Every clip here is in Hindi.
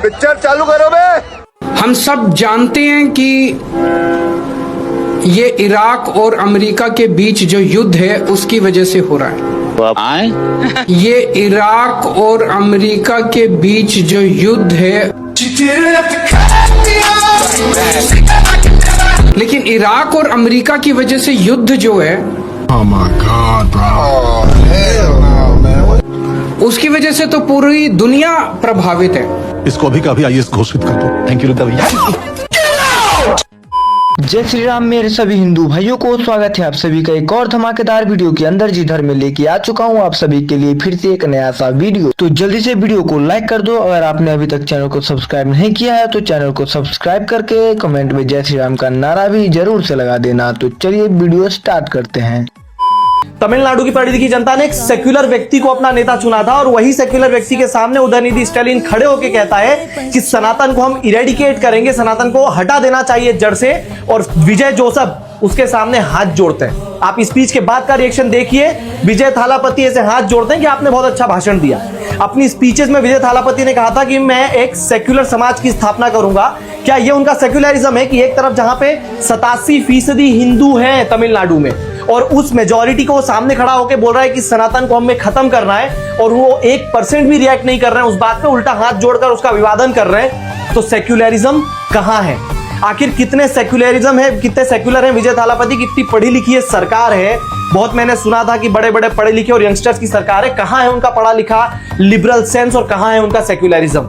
पिक्चर चालू करो बे। हम सब जानते हैं कि ये इराक और अमेरिका के बीच जो युद्ध है उसकी वजह से हो रहा है। ये इराक और अमेरिका के बीच जो युद्ध है, लेकिन इराक और अमेरिका की वजह से युद्ध जो है उसकी वजह से तो पूरी दुनिया प्रभावित है। इसको अभी का अभी आईएएस घोषित कर दो। थैंक यू भैया। जय श्री राम मेरे सभी हिंदू भाइयों को स्वागत है आप सभी का एक और धमाकेदार वीडियो के अंदर जिधर मैं लेके आ चुका हूं आप सभी के लिए फिर से एक नया सा वीडियो। तो जल्दी से वीडियो को लाइक कर दो। अगर आपने अभी तक चैनल को सब्सक्राइब नहीं किया है तो चैनल को सब्सक्राइब करके कमेंट में जय श्री राम का नारा भी जरूर से लगा देना। तो चलिए वीडियो स्टार्ट करते हैं। तमिलनाडु की पढ़ी लिखी जनता ने एक सेक्युलर व्यक्ति को अपना नेता चुना था और वही सेक्युलर व्यक्ति के सामने उदयनिधि स्टालिन खड़े होकर कहता है कि सनातन को हम इरेडिकेट करेंगे, सनातन को हटा देना चाहिए जड़ से, और विजय जोसेफ उसके सामने हाथ जोड़ते हैं। आप इस स्पीच के बाद का रिएक्शन देखिए। विजय थालापति ऐसे हाथ जोड़ते हैं कि आपने बहुत अच्छा भाषण दिया। अपनी स्पीचेस में विजय थालापति ने कहा था कि मैं एक सेक्युलर समाज की स्थापना करूंगा। क्या ये उनका सेक्युलरिज्म है कि एक तरफ जहां पे 87% हिंदू हैं तमिलनाडु में और उस मेजॉरिटी को वो सामने खड़ा होकर बोल रहा है कि सनातन को हमें खत्म करना है, और वो 1% भी रिएक्ट नहीं कर रहे हैं उस बात पे, उल्टा हाथ जोड़कर उसका अभिवादन कर रहे हैं। तो सेक्युलरिज्म कहां है? आखिर कितने सेक्युलरिज्म है, कितने सेक्युलर हैं विजय थालापति? कितनी पढ़ी लिखी है सरकार है? बहुत मैंने सुना था कि बड़े बड़े पढ़े लिखे और यंगस्टर्स की सरकार है। कहां है उनका पढ़ा लिखा लिबरल सेंस और कहां है उनका सेक्युलरिज्म?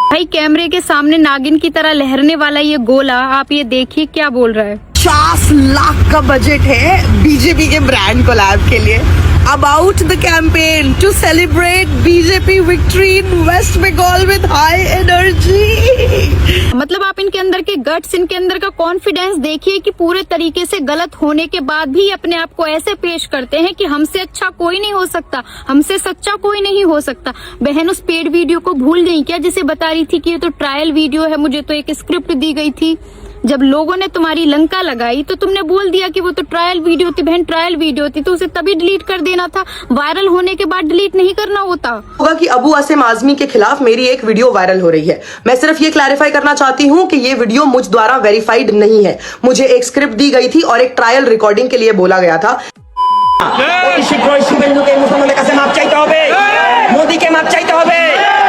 भाई कैमरे के सामने नागिन की तरह लहरने वाला ये गोला, आप ये देखिए क्या बोल रहा है। 50 लाख का बजट है बीजेपी के ब्रांड कोलैब के लिए। About the campaign to celebrate BJP victory in West Bengal with high energy. मतलब आप इनके अंदर के गट्स, इनके अंदर का कॉन्फिडेंस देखिए कि पूरे तरीके से गलत होने के बाद भी अपने आप को ऐसे पेश करते हैं कि हमसे अच्छा कोई नहीं हो सकता, हमसे सच्चा कोई नहीं हो सकता। बहन उस पेड वीडियो को भूल गई क्या जिसे बता रही थी कि ये तो ट्रायल वीडियो है, मुझे तो एक स्क्रिप्ट दी गई थी। जब लोगों ने तुम्हारी लंका लगाई तो तुमने बोल दिया कि वो तो ट्रायल वीडियो थी। बहन ट्रायल वीडियो थी तो उसे तभी डिलीट कर देना था, वायरल होने के बाद डिलीट नहीं करना होता। होगा कि अबू आसिम आजमी के खिलाफ मेरी एक वीडियो वायरल हो रही है। मैं सिर्फ ये क्लैरिफाई करना चाहती हूँ कि ये वीडियो मुझ द्वारा वेरीफाइड नहीं है। मुझे एक स्क्रिप्ट दी गई थी और एक ट्रायल रिकॉर्डिंग के लिए बोला गया था। मोदी के माप चाहते হবে,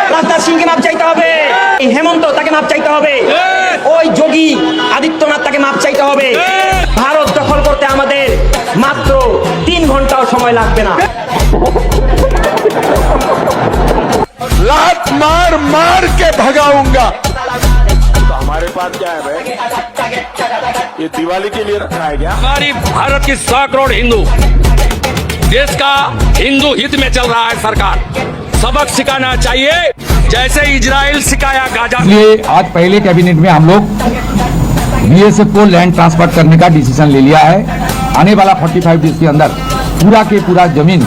রাজনাথ সিং के माप चाहते হবে, হেমন্ত তাকে মাপ চাইতে হবে, ওই যোগী আদিত্যনাথ তাকে মাপ চাইতে হবে। ভারত দখল করতে আমাদের মাত্র 3 ঘন্টাও সময় লাগবে না। लात मार मार के भगाऊंगा। तो हमारे पास क्या है भाई? ये दिवाली के लिए रखा है क्या? हमारी भारत की 100 करोड़ हिंदू, देश का हिंदू हित में चल रहा है। सरकार सबक सिखाना चाहिए जैसे इजराइल सिखाया गाजा। इसलिए आज पहले कैबिनेट में हम लोग बीएसएफ को लैंड ट्रांसफर करने का डिसीजन ले लिया है। आने वाला 45 डेज के अंदर पूरा के पूरा जमीन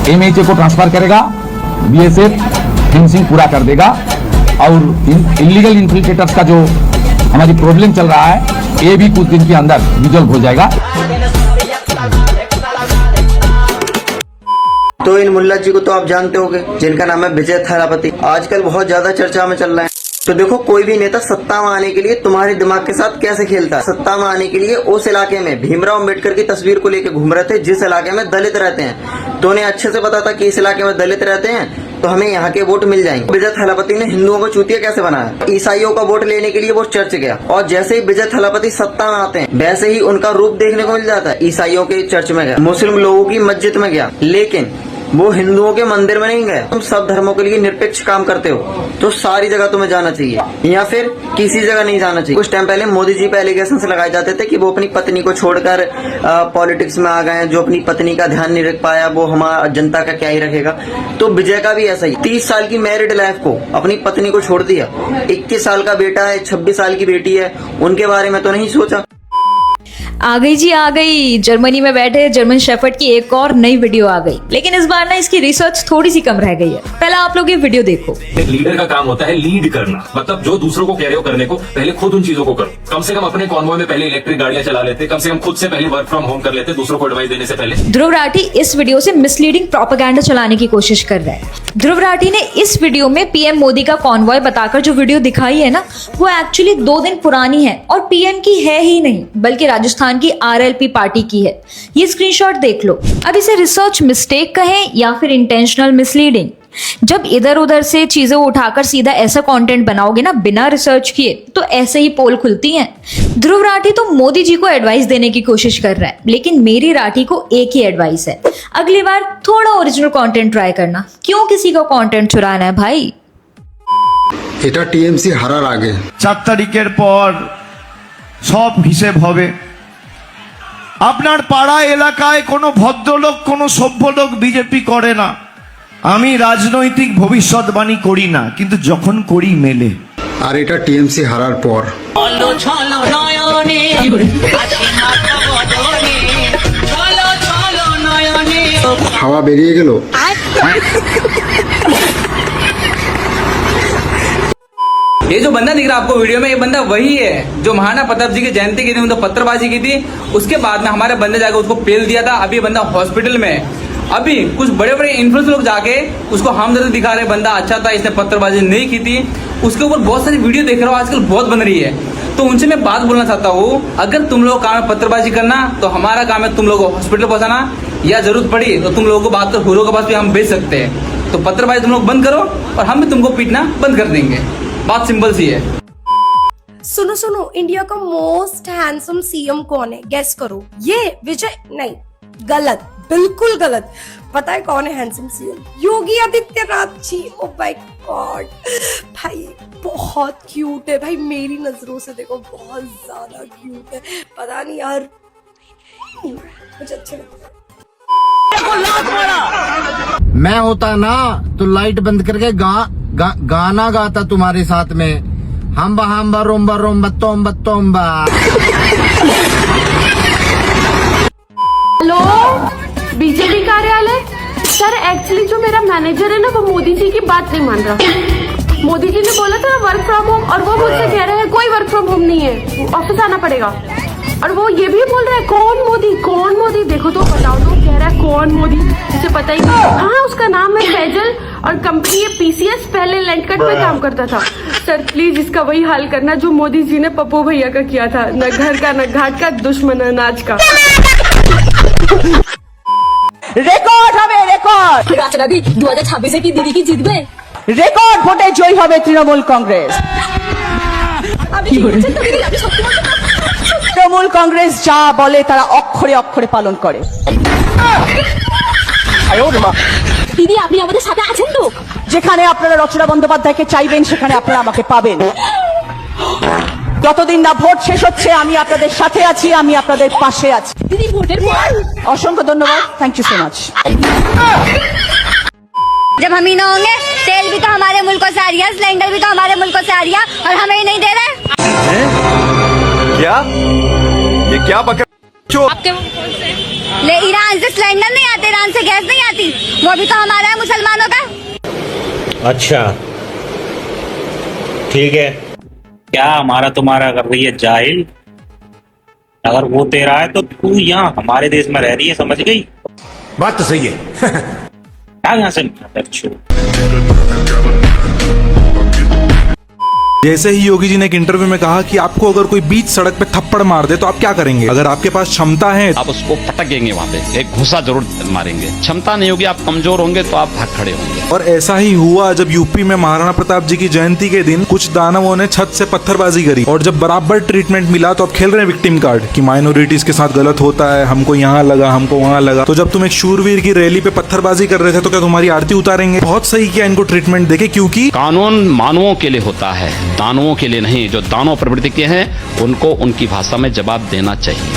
एमएचए को ट्रांसफर करेगा, बीएसएफ फेंसिंग पूरा कर देगा और इलीगल इन्फिल्ट्रेटर्स का जो हमारी प्रॉब्लम चल रहा है ये भी कुछ दिन के अंदर रिजॉल्व हो जाएगा। तो इन मुल्ला जी को तो आप जानते होंगे जिनका नाम है विजय थालापति, आजकल बहुत ज्यादा चर्चा में चल रहा है। तो देखो कोई भी नेता सत्ता में आने के लिए तुम्हारे दिमाग के साथ कैसे खेलता है। सत्ता में आने के लिए उस इलाके में भीमराव अम्बेडकर की तस्वीर को लेकर घूम रहे थे जिस इलाके में दलित रहते हैं। तो उन्हें अच्छे से पता था कि इस इलाके में दलित रहते हैं तो हमें यहाँ के वोट मिल जाएंगे। विजय थालापति ने हिंदुओं को चूतिया कैसे बनाया? ईसाइयों का वोट लेने के लिए वो चर्च गया और जैसे ही विजय थालापति सत्ता में आते हैं वैसे ही उनका रूप देखने को मिल जाता है। ईसाइयों के चर्च में गया, मुस्लिम लोगों की मस्जिद में गया, लेकिन वो हिंदुओं के मंदिर में नहीं गए। तुम सब धर्मों के लिए निरपेक्ष काम करते हो तो सारी जगह तुम्हें जाना चाहिए या फिर किसी जगह नहीं जाना चाहिए। कुछ टाइम पहले मोदी जी पे एलिगेशन लगाए जाते थे कि वो अपनी पत्नी को छोड़कर पॉलिटिक्स में आ गए। जो अपनी पत्नी का ध्यान नहीं रख पाया वो हमारा जनता का क्या ही रखेगा। तो विजय का भी ऐसा ही 30 साल की मैरिड लाइफ को अपनी पत्नी को छोड़ दिया। 21 साल का बेटा है, 26 साल की बेटी है, उनके बारे में तो नहीं सोचा। आ गई जी आ गई। जर्मनी में बैठे जर्मन शेफर्ड की एक और नई वीडियो आ गई, लेकिन इस बार ना इसकी रिसर्च थोड़ी सी कम रह गई है। पहले आप लोग ये वीडियो देखो। एक लीडर का काम होता है लीड करना, मतलब जो दूसरों को कह रहे हो करने को पहले खुद उन चीजों को करो। कम से कम अपने कॉन्वॉय में पहले इलेक्ट्रिक गाड़ियां चला लेते, कम से कम खुद से पहले वर्क फ्रॉम होम कर लेते दूसरों को एडवाइस देने से पहले। ध्रुव राठी इस वीडियो से मिसलीडिंग प्रोपेगेंडा चलाने की कोशिश कर रहा है। ध्रुव राठी ने इस वीडियो में पीएम मोदी का कॉन्वॉय बताकर जो वीडियो दिखाई है ना, वो एक्चुअली 2 दिन पुरानी है और पीएम की है ही नहीं, बल्कि राजस्थान की आरएलपी पार्टी की है। ये स्क्रीनशॉट देख लो। अब इसे रिसर्च मिस्टेक कहें या फिर इंटेंशनल मिसलीडिंग। जब इधर उधर से चीजें उठाकर सीधा ऐसा कंटेंट बनाओगे ना बिना रिसर्च किए, तो ऐसे ही पोल खुलती हैं। ध्रुव राठी तो मोदी जी को एडवाइस देने की कोशिश कर रहा है, लेकिन मेरी राठी को एक ही एडवाइस है, अगली बार थोड़ा ओरिजिनल कंटेंट ट्राई करना। क्यों किसी का कंटेंट चुराना है भाई। এটা টিএমসি হারার আগে 4 তারিখের পর সব হিসেব হবে। আপনার পাড়া এলাকায় কোনো ভদ্রলোক কোনো সভ্য লোক বিজেপি করে না। আমি রাজনৈতিক ভবিষ্যৎবাণী করি না, কিন্তু যখন করি মেলে। আর এটা টিএমসি হারার পর হাওয়া বেরিয়ে গেল। ये जो बंदा दिख रहा है आपको वीडियो में, ये बंदा वही है जो महाराणा प्रताप जी की जयंती के दिन तो पत्थरबाजी की थी। उसके बाद में हमारे बंदे जाके उसको पेल दिया था। अभी बंदा हॉस्पिटल में है। अभी कुछ बड़े बड़े इन्फ्लुएंसर लोग जाके उसको हमदर्दी दिखा रहे, बंदा अच्छा था, इसने पत्थरबाजी नहीं की थी। उसके ऊपर बहुत सारी वीडियो देख रहा हूँ आजकल बहुत बन रही है। तो उनसे मैं बात बोलना चाहता हूँ, अगर तुम लोग काम है पत्थरबाजी करना, तो हमारा काम है तुम लोगों को हॉस्पिटल पहुंचाना, या जरूरत पड़ी तो तुम लोगों को बात कर हुरों के पास भी हम भेज सकते हैं। तो पत्थरबाजी तुम लोग बंद करो और हम भी तुमको पीटना बंद कर देंगे। बात सिंपल सी है। सुनो सुनो, इंडिया का मोस्ट हैंडसम सीएम कौन है? गेस करो। ये विजय नहीं, गलत, बिल्कुल गलत। पता है कौन है handsome CM? Yogi Adityanath ji. Oh my god भाई, बहुत क्यूट है भाई। मेरी नजरों से देखो बहुत ज्यादा क्यूट है। पता नहीं यार, मुझे अच्छा लगता है। मैं होता ना तो लाइट बंद करके गाना गाता तुम्हारे साथ में। हम्बा हम्बा रोम्बा रोम्बा तोम्बा तोम्बा। हेलो, बीजेपी कार्यालय। सर एक्चुअली जो मेरा मैनेजर है ना, वो मोदी जी की बात नहीं मान रहा। मोदी जी ने बोला था वर्क फ्रॉम होम, और वो मुझसे कह रहे हैं कोई वर्क फ्रॉम होम नहीं है, ऑफिस आना पड़ेगा। और वो ये भी बोल रहा है कौन मोदी, कौन मोदी। देखो तो बताओ तो, कह रहा है कौन मोदी, जिसे पता ही नहीं। हाँ, उसका नाम है फैजल और कंपनी है पीसीएस, पहले लैंडकट पे काम करता था। सर प्लीज इसका वही हाल करना जो मोदी जी ने पप्पू भैया का किया था, न घर का न घाट का, दुश्मन अनाज का। রেকর্ড হবে, রেকর্ড। 2026 की दीदी की जितবে রেকর্ড ভোটে জয়ী হবে তৃণমূল কংগ্রেস। তৃণমূল কংগ্রেস যা বলে তারা অক্ষরে অক্ষরে পালন করে। দিদি আপনি আমাদের সাথে আছেন তো? যেখানে আপনারা রচনা বন্দ্যোপাধ্যায়কে চাইবেন সেখানে আপনারা আমাকে পাবেন। যতদিন না ভোট শেষ হচ্ছে আমি আপনাদের সাথে আছি, আমি আপনাদের পাশে আছি। দিদি ভোটের পর অসংখ্য ধন্যবাদ, থ্যাংক ইউ সো মাচ। जब हम ही ना होंगे, तेल भी तो हमारे मुल्कों से आ रही है, सिलेंडर भी तो हमारे मुल्कों से आ रही है, और हमें ही नहीं दे रहे। क्या ये क्या पकड़ ले ईरान से सिलेंडर नहीं आते, ईरान से गैस नहीं आती, वो भी तो हमारा है मुसलमानों का। अच्छा ठीक है। क्या हमारा तुम्हारा कर रही है जाहिल? अगर वो तेरा है तो तू यहाँ हमारे देश में रह रही है, समझ गई? बात तो सही है। यहाँ से जैसे ही योगी जी ने एक इंटरव्यू में कहा कि आपको अगर कोई बीच सड़क पे थप्पड़ मार दे तो आप क्या करेंगे? अगर आपके पास क्षमता है आप उसको पटकेंगे, वहां पे एक घुसा जरूर मारेंगे। क्षमता नहीं होगी, आप कमजोर होंगे तो आप भाग खड़े होंगे। और ऐसा ही हुआ जब यूपी में महाराणा प्रताप जी की जयंती के दिन कुछ दानवों ने छत से पत्थरबाजी करी, और जब बराबर ट्रीटमेंट मिला तो अब खेल रहे हैं विक्टिम कार्ड कि माइनॉरिटीज के साथ गलत होता है, हमको यहाँ लगा, हमको वहाँ लगा। तो जब तुम एक शूरवीर की रैली पे पत्थरबाजी कर रहे थे तो क्या तुम्हारी आरती उतारेंगे? बहुत सही किया इनको ट्रीटमेंट देके, क्योंकि कानून मानवों के लिए होता है, दानवों के लिए नहीं। जो दानव प्रवृत्ति के हैं उनको उनकी भाषा में जवाब देना चाहिए।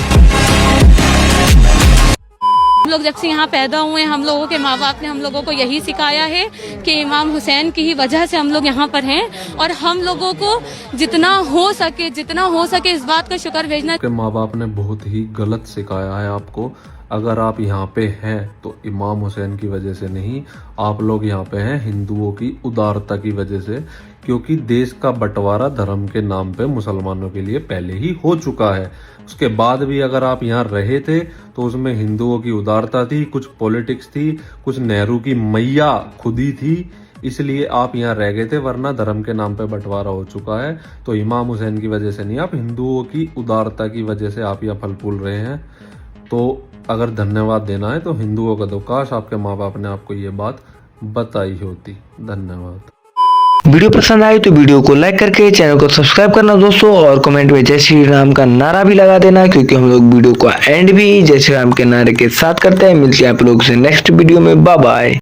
हम लोग जब से यहाँ पैदा हुए हम लोगों के माँ बाप ने हम लोगों को यही सिखाया है कि इमाम हुसैन की ही वजह से हम लोग यहाँ पर हैं और हम लोगों को जितना हो सके इस बात का शुक्र भेजना। माँ बाप ने बहुत ही गलत सिखाया है आपको। अगर आप यहाँ पे हैं तो इमाम हुसैन की वजह से नहीं, आप लोग यहाँ पे हैं हिंदुओं की उदारता की वजह से, क्योंकि देश का बंटवारा धर्म के नाम पे मुसलमानों के लिए पहले ही हो चुका है। उसके बाद भी अगर आप यहाँ रहे थे तो उसमें हिंदुओं की उदारता थी, कुछ पॉलिटिक्स थी, कुछ नेहरू की मैया खुदी थी, इसलिए आप यहाँ रह गए थे, वरना धर्म के नाम पे बंटवारा हो चुका है। तो इमाम हुसैन की वजह से नहीं, आप हिंदुओं की उदारता की वजह से आप यहाँ फल फूल रहे हैं। तो अगर धन्यवाद देना है तो हिंदुओं का, तो काश आपके माँ बाप ने आपको ये बात बताई होती। धन्यवाद। वीडियो पसंद आई तो वीडियो को लाइक करके चैनल को सब्सक्राइब करना दोस्तों, और कमेंट में जय श्री राम का नारा भी लगा देना, क्योंकि हम लोग वीडियो को एंड भी जय श्री राम के नारे के साथ करते हैं। मिलते हैं आप लोगों से नेक्स्ट वीडियो में। Bye bye.